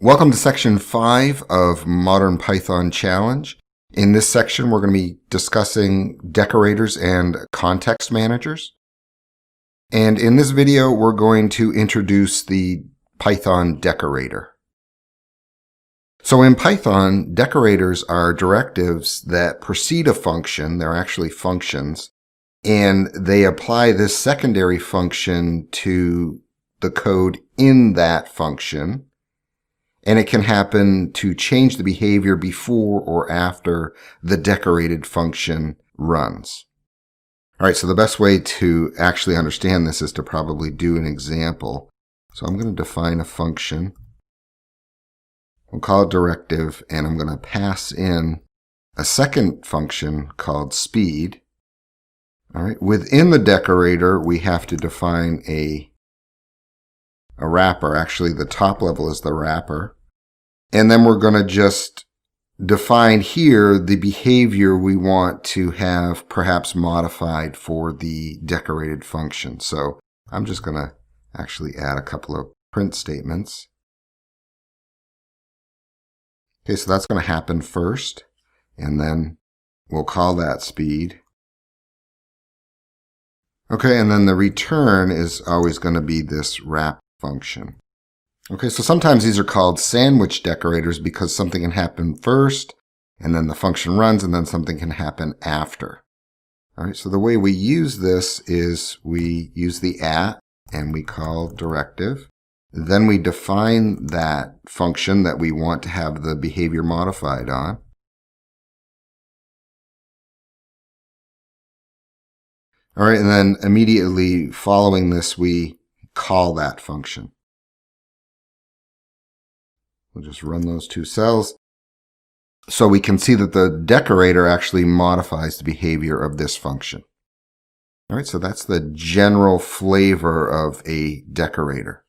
Welcome to section 5 of Modern Python Challenge. In this section, we're going to be discussing decorators and context managers. And in this video, we're going to introduce the Python decorator. So in Python, decorators are directives that precede a function. They're actually functions. And they apply this secondary function to the code in that function. And it can happen to change the behavior before or after the decorated function runs. All right, so the best way to actually understand this is to probably do an example. So I'm going to define a function. We'll call it directive, and I'm going to pass in a second function called speed. All right, within the decorator, we have to define a wrapper. Actually, the top level is the wrapper. And then we're going to just define here the behavior we want to have perhaps modified for the decorated function. So I'm just going to actually add a couple of print statements. Okay, so that's going to happen first, and then we'll call that speed. Okay, and then the return is always going to be this wrap function. Okay, so sometimes these are called sandwich decorators because something can happen first, and then the function runs, and then something can happen after. All right, so the way we use this is we use the @ and we call directive. Then we define that function that we want to have the behavior modified on. All right, and then immediately following this, we call that function. We'll just run those two cells. So we can see that the decorator actually modifies the behavior of this function. All right, so that's the general flavor of a decorator.